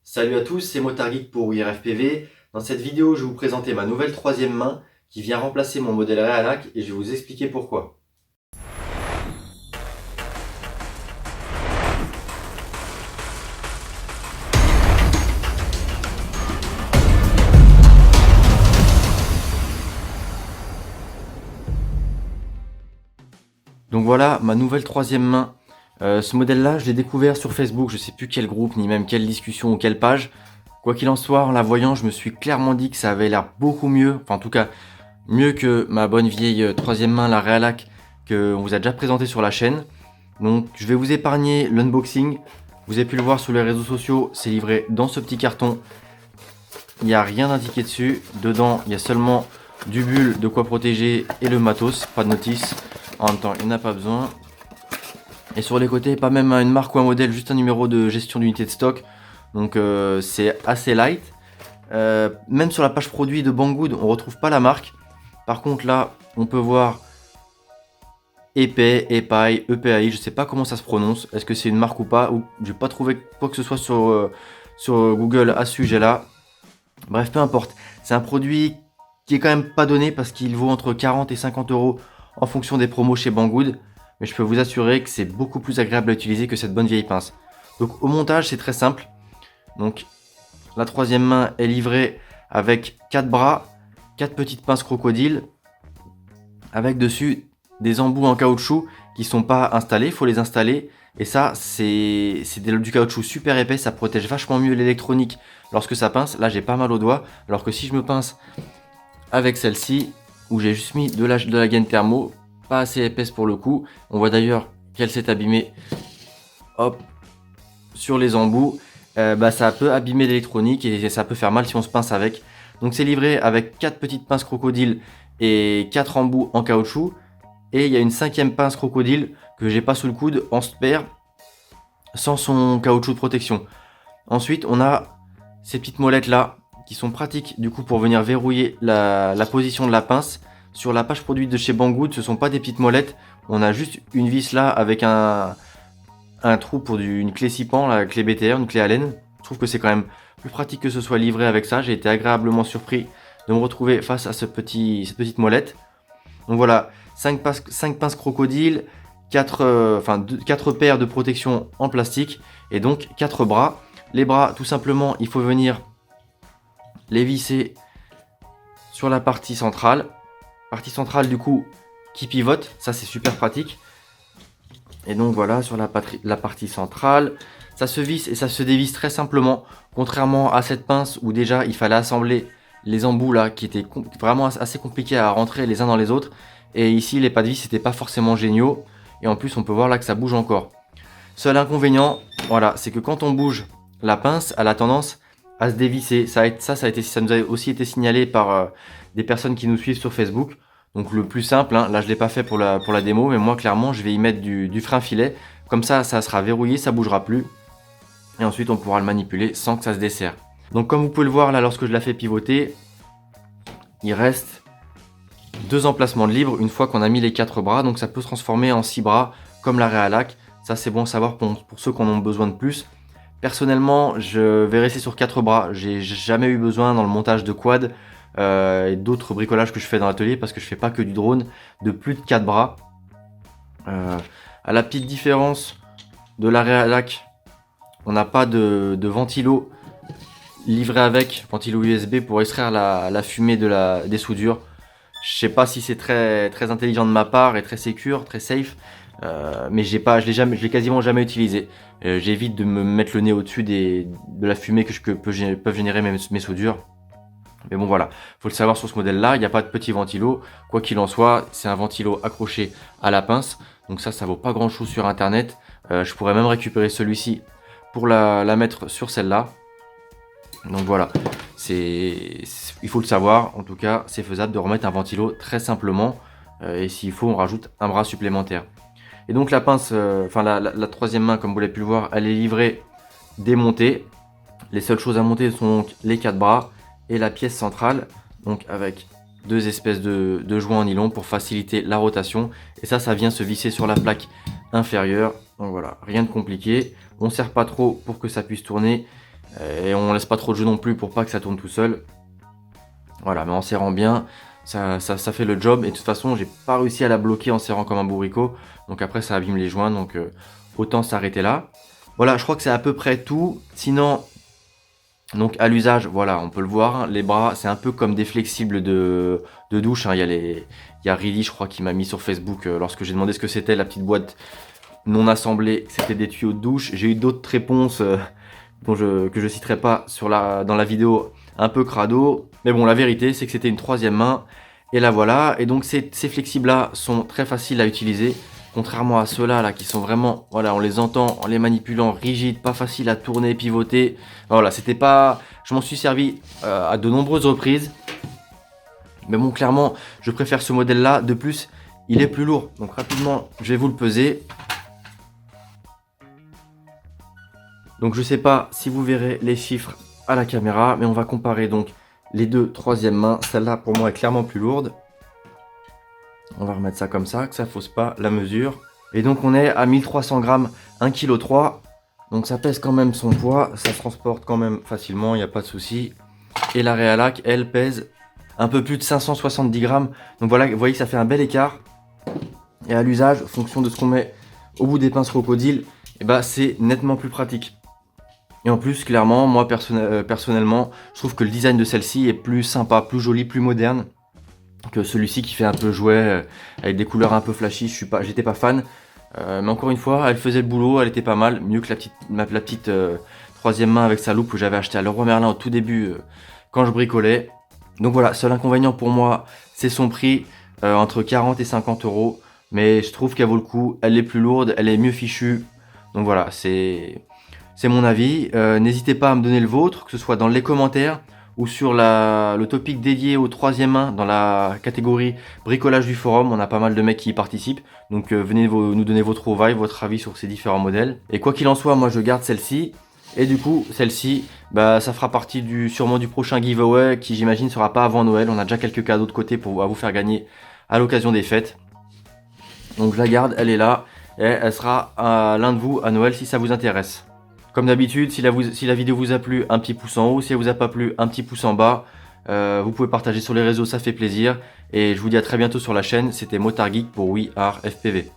Salut à tous, c'est Motargeek pour IRFPV. Dans cette vidéo, je vais vous présenter ma nouvelle troisième main qui vient remplacer mon modèle Realac et je vais vous expliquer pourquoi. Donc voilà, ma nouvelle troisième main. Ce modèle-là, je l'ai découvert sur Facebook, je sais plus quel groupe, ni même quelle discussion ou quelle page. Quoi qu'il en soit, en la voyant, je me suis clairement dit que ça avait l'air beaucoup mieux, enfin en tout cas, mieux que ma bonne vieille troisième main, la Realac, qu'on vous a déjà présenté sur la chaîne. Donc je vais vous épargner l'unboxing. Vous avez pu le voir sur les réseaux sociaux, c'est livré dans ce petit carton. Il n'y a rien indiqué dessus. Dedans, il y a seulement du bulle, de quoi protéger et le matos, pas de notice. En même temps, il n'y en a pas besoin. Et sur les côtés, pas même une marque ou un modèle, juste un numéro de gestion d'unité de stock. Donc c'est assez light. Même sur la page produit de Banggood, on retrouve pas la marque. Par contre là, on peut voir épais, épaille, EPAI, je sais pas comment ça se prononce. Est-ce que c'est une marque ou pas? Ou j'ai pas trouvé quoi que ce soit sur Google à ce sujet-là. Bref, peu importe. C'est un produit qui est quand même pas donné parce qu'il vaut entre 40 et 50 euros en fonction des promos chez Banggood. Mais je peux vous assurer que c'est beaucoup plus agréable à utiliser que cette bonne vieille pince. Donc au montage, c'est très simple. Donc la troisième main est livrée avec 4 bras, 4 petites pinces crocodile, avec dessus des embouts en caoutchouc qui sont pas installés, il faut les installer. Et ça, c'est du caoutchouc super épais, ça protège vachement mieux l'électronique lorsque ça pince. Là, j'ai pas mal au doigt, alors que si je me pince avec celle-ci, où j'ai juste mis de la gaine thermo, pas assez épaisse pour le coup. On voit d'ailleurs qu'elle s'est abîmée, hop, sur les embouts. Ça peut abîmer l'électronique et ça peut faire mal si on se pince avec. Donc c'est livré avec 4 petites pinces crocodile et 4 embouts en caoutchouc. Et il y a une 5e pince crocodile que j'ai pas sous le coude en spare, sans son caoutchouc de protection. Ensuite, on a ces petites molettes là qui sont pratiques du coup pour venir verrouiller la position de la pince. Sur la page produit de chez Banggood, ce sont pas des petites molettes, on a juste une vis là avec un trou pour une clé 6 pans, la clé BTR, une clé Allen. Je trouve que c'est quand même plus pratique que ce soit livré avec ça. J'ai été agréablement surpris de me retrouver face à cette petite molette. Donc voilà, 5 pinces crocodile, 4 paires de protection en plastique et donc 4 bras. Les bras, tout simplement, il faut venir les visser sur la partie centrale. Partie centrale du coup qui pivote, ça c'est super pratique. Et donc voilà, sur la partie centrale, ça se visse et ça se dévisse très simplement. Contrairement à cette pince où déjà il fallait assembler les embouts là qui étaient vraiment assez compliqués à rentrer les uns dans les autres. Et ici les pas de vis n'étaient pas forcément géniaux. Et en plus on peut voir là que ça bouge encore. Seul inconvénient, voilà, c'est que quand on bouge la pince, elle a tendance à se dévisser. Ça nous a aussi été signalé par des personnes qui nous suivent sur Facebook. Donc le plus simple, hein, là je ne l'ai pas fait pour la démo, mais moi clairement je vais y mettre du frein filet. Comme ça sera verrouillé, ça bougera plus. Et ensuite on pourra le manipuler sans que ça se desserre. Donc comme vous pouvez le voir là lorsque je la fais pivoter, il reste 2 emplacements de libre une fois qu'on a mis les 4 bras. Donc ça peut se transformer en 6 bras comme la Realac. Ça c'est bon à savoir pour ceux qui en ont besoin de plus. Personnellement, je vais rester sur 4 bras. J'ai jamais eu besoin dans le montage de quad et d'autres bricolages que je fais dans l'atelier parce que je fais pas que du drone de plus de 4 bras. À la petite différence de la Realac, on n'a pas de ventilo livré avec, ventilo USB pour extraire la fumée des soudures. Je sais pas si c'est très intelligent de ma part et très secure, très safe. Mais je l'ai quasiment jamais utilisé. J'évite de me mettre le nez au-dessus de la fumée que peuvent générer mes soudures. Mais bon voilà, faut le savoir sur ce modèle là, il n'y a pas de petit ventilo. Quoi qu'il en soit, c'est un ventilo accroché à la pince. Donc ça vaut pas grand chose sur internet. Je pourrais même récupérer celui-ci pour la mettre sur celle-là. Donc voilà, il faut le savoir, en tout cas c'est faisable de remettre un ventilo très simplement. Et s'il faut, on rajoute un bras supplémentaire. Et donc la pince, la troisième main, comme vous l'avez pu le voir, elle est livrée démontée. Les seules choses à monter sont donc les 4 bras et la pièce centrale, donc avec 2 espèces de joints en nylon pour faciliter la rotation. Et ça vient se visser sur la plaque inférieure. Donc voilà, rien de compliqué. On ne serre pas trop pour que ça puisse tourner. Et on laisse pas trop de jeu non plus pour pas que ça tourne tout seul. Voilà, mais en serrant bien, ça fait le job. Et de toute façon, j'ai pas réussi à la bloquer en serrant comme un bourricot. Donc après, ça abîme les joints, donc autant s'arrêter là. Voilà, je crois que c'est à peu près tout. Sinon, donc à l'usage, voilà, on peut le voir, hein, les bras, c'est un peu comme des flexibles de douche, hein. Il y a Rilly, je crois, qui m'a mis sur Facebook lorsque j'ai demandé ce que c'était, la petite boîte non assemblée, c'était des tuyaux de douche. J'ai eu d'autres réponses que je citerai pas dans la vidéo, un peu crado. Mais bon, la vérité, c'est que c'était une troisième main. Et là, voilà. Et donc, ces flexibles-là sont très faciles à utiliser. Contrairement à ceux-là, là, qui sont vraiment, voilà, on les entend en les manipulant, rigides, pas faciles à tourner, pivoter. Voilà, c'était pas... Je m'en suis servi à de nombreuses reprises. Mais bon, clairement, je préfère ce modèle-là. De plus, il est plus lourd. Donc, rapidement, je vais vous le peser. Donc, je sais pas si vous verrez les chiffres à la caméra, mais on va comparer donc les deux troisième mains. Celle-là, pour moi, est clairement plus lourde. On va remettre ça comme ça, que ça fausse pas la mesure. Et donc, on est à 1300 grammes, 1,3 kg. Donc, ça pèse quand même son poids. Ça se transporte quand même facilement, il n'y a pas de souci. Et la Realac, elle, pèse un peu plus de 570 grammes. Donc, voilà, vous voyez que ça fait un bel écart. Et à l'usage, en fonction de ce qu'on met au bout des pinces crocodile, et bah, c'est nettement plus pratique. Et en plus, clairement, moi personnellement, je trouve que le design de celle-ci est plus sympa, plus joli, plus moderne que celui-ci qui fait un peu jouet, avec des couleurs un peu flashy. J'étais pas fan. Mais encore une fois, elle faisait le boulot, elle était pas mal. Mieux que la petite troisième main avec sa loupe que j'avais acheté à Leroy Merlin au tout début quand je bricolais. Donc voilà, seul inconvénient pour moi, c'est son prix, entre 40 et 50 euros. Mais je trouve qu'elle vaut le coup, elle est plus lourde, elle est mieux fichue. Donc voilà, c'est mon avis. N'hésitez pas à me donner le vôtre, que ce soit dans les commentaires ou sur le topic dédié au troisième main dans la catégorie bricolage du forum. On a pas mal de mecs qui y participent. Donc venez nous donner votre trouvaille, votre avis sur ces différents modèles. Et quoi qu'il en soit, moi je garde celle-ci. Et du coup, celle-ci, bah, ça fera partie sûrement du prochain giveaway qui j'imagine sera pas avant Noël. On a déjà quelques cadeaux de côté à vous faire gagner à l'occasion des fêtes. Donc je la garde, elle est là. Et elle sera à l'un de vous à Noël si ça vous intéresse. Comme d'habitude, si la vidéo vous a plu, un petit pouce en haut. Si elle vous a pas plu, un petit pouce en bas. Vous pouvez partager sur les réseaux, ça fait plaisir. Et je vous dis à très bientôt sur la chaîne. C'était Motard Geek pour We Are FPV.